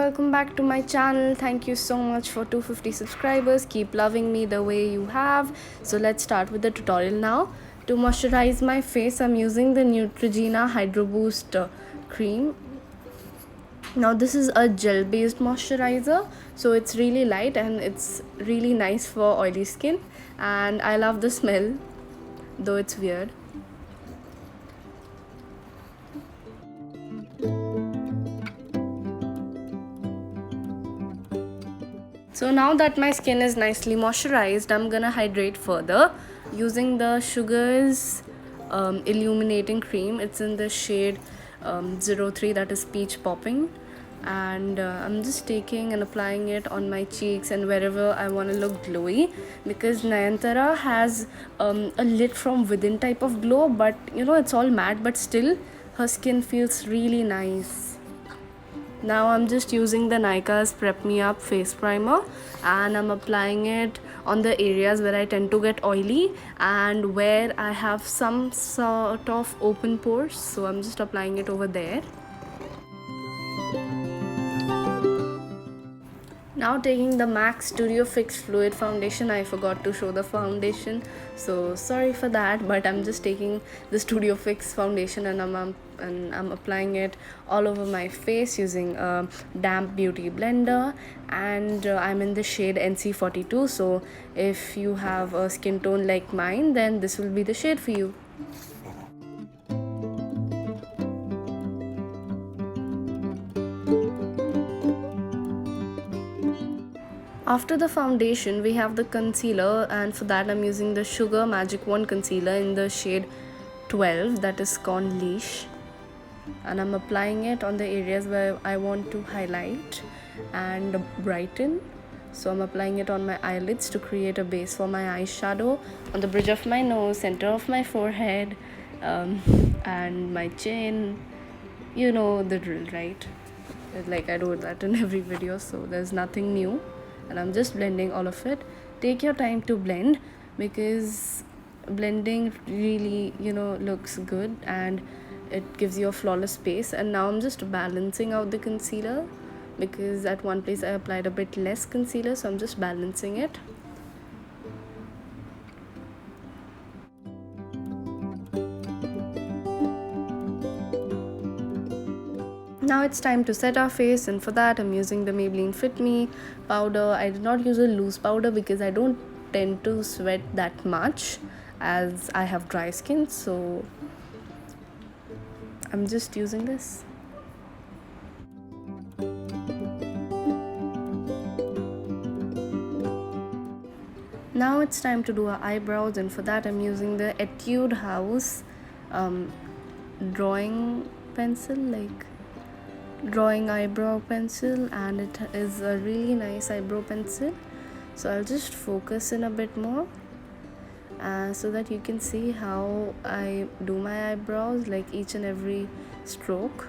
welcome back to my channel. Thank you so much for 250 subscribers. Keep loving me the way you have. So let's start with the tutorial now. To moisturize my face, I'm using the Neutrogena Hydro Boost cream. Now this is a gel based moisturizer, so it's really light and it's really nice for oily skin, and I love the smell, though it's weird. So now that my skin is nicely moisturized, I'm gonna hydrate further using the Sugars illuminating cream. It's in the shade 03, that is peach popping, and I'm just taking and applying it on my cheeks and wherever I want to look glowy, because Nayanthara has a lit from within type of glow, but it's all matte, but still her skin feels really nice. Now I'm just using the Nykaa's Prep Me Up face primer, and I'm applying it on the areas where I tend to get oily and where I have some sort of open pores, so I'm just applying it over there. Now taking the MAC Studio Fix Fluid Foundation. I forgot to show the foundation, so sorry for that, but I'm just taking the Studio Fix foundation and I'm applying it all over my face using a damp beauty blender, and I'm in the shade NC42, so if you have a skin tone like mine, then this will be the shade for you. After the foundation, we have the concealer, and for that I'm using the Sugar Magic Wand concealer in the shade 12, that is Corn Leash, and I'm applying it on the areas where I want to highlight and brighten. So I'm applying it on my eyelids to create a base for my eyeshadow, on the bridge of my nose, center of my forehead, and my chin. You know the drill, right? Like I do that in every video, so there's nothing new. And I'm just blending all of it. Take your time to blend, because blending really looks good and it gives you a flawless base. And now I'm just balancing out the concealer, because at one place I applied a bit less concealer, so I'm just balancing it. Now it's time to set our face, and for that I'm using the Maybelline Fit Me powder. I did not use a loose powder because I don't tend to sweat that much as I have dry skin, so I'm just using this. Now it's time to do our eyebrows, and for that I'm using the Etude House drawing pencil, like drawing eyebrow pencil, and it is a really nice eyebrow pencil. So I'll just focus in a bit more so that you can see how I do my eyebrows, like each and every stroke.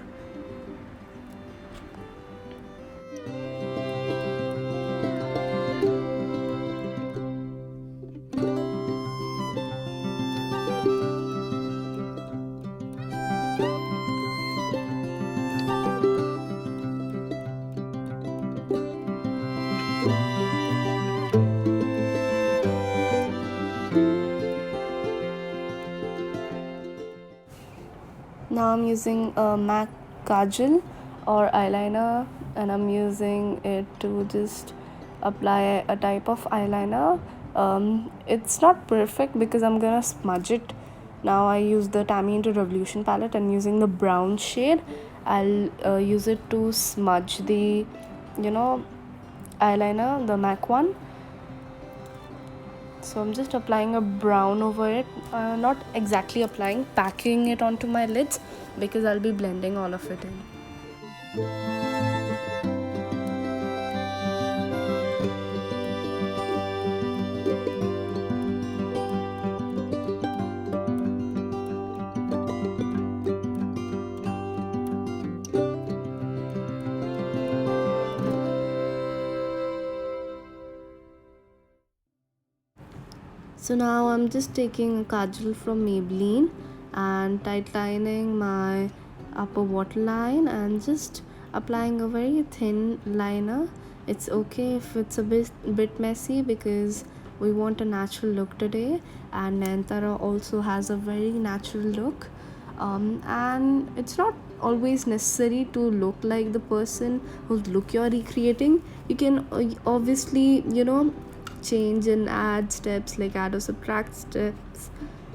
Now I'm using a MAC Kajal or eyeliner, and I'm using it to just apply a type of eyeliner. It's not perfect because I'm gonna smudge it. Now I use the Tammy Into Revolution palette, and using the brown shade, I'll use it to smudge the eyeliner, the MAC one. So I'm just applying a brown over it, not exactly applying, packing it onto my lids, because I'll be blending all of it in. So now I'm just taking a kajal from Maybelline and tightlining my upper waterline, and just applying a very thin liner. It's okay if it's a bit messy because we want a natural look today, and Nayantara also has a very natural look. And it's not always necessary to look like the person whose look you're recreating. You can obviously, change and add steps, like add or subtract steps,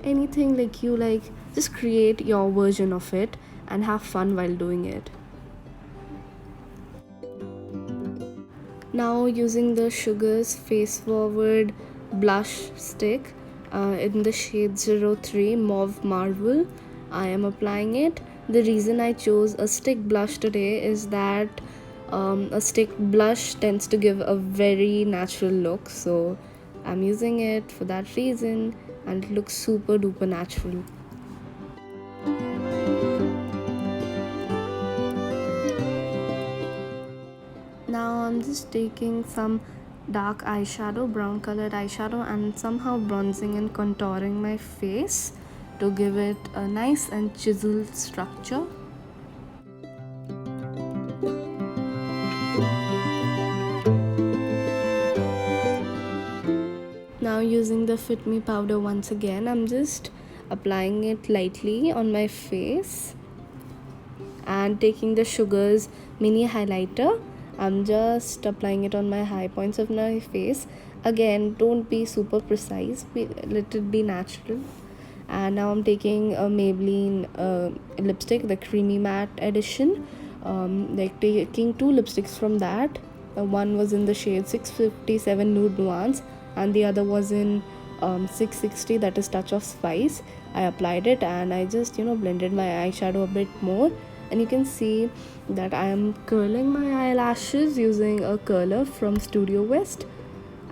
anything like you like. Just create your version of it and have fun while doing it. Now using the Sugars Face Forward blush stick in the shade 03 Mauve Marble, I am applying it. The reason I chose a stick blush today is that a stick blush tends to give a very natural look, so I'm using it for that reason, and it looks super duper natural. Now I'm just taking some dark eyeshadow, brown colored eyeshadow, and somehow bronzing and contouring my face to give it a nice and chiseled structure. Now using the Fit Me powder once again, I'm just applying it lightly on my face and taking the Sugars mini highlighter. I'm just applying it on my high points of my face. Again, don't be super precise, let it be natural. And now I'm taking a Maybelline lipstick, the Creamy Matte edition. Like taking two lipsticks from that. One was in the shade 657 Nude Nuance, and the other was in 660, that is Touch of Spice. I applied it and I just blended my eyeshadow a bit more, and you can see that I am curling my eyelashes using a curler from Studio West.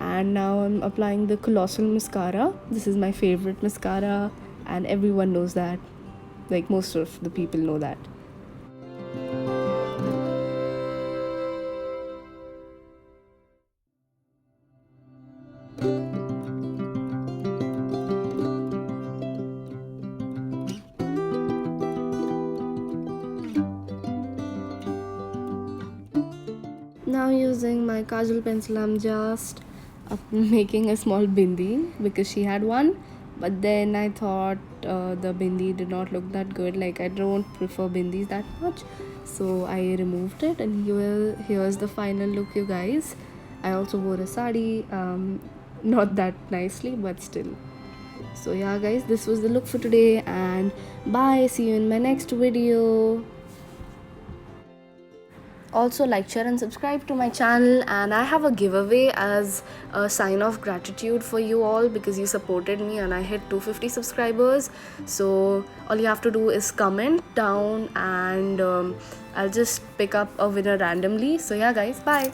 And now I'm applying the Colossal mascara. This is my favorite mascara, and everyone knows that, like most of the people know that. Now using my kajal pencil, I'm just making a small bindi because she had one, but then I thought the bindi did not look that good. Like, I don't prefer bindis that much, so I removed it, and here's the final look, you guys. I also wore a sari, not that nicely, but still. So yeah guys, this was the look for today, and bye, see you in my next video. Also, like, share and subscribe to my channel, and I have a giveaway as a sign of gratitude for you all because you supported me and I hit 250 subscribers. So all you have to do is comment down, and I'll just pick up a winner randomly. So yeah guys, bye.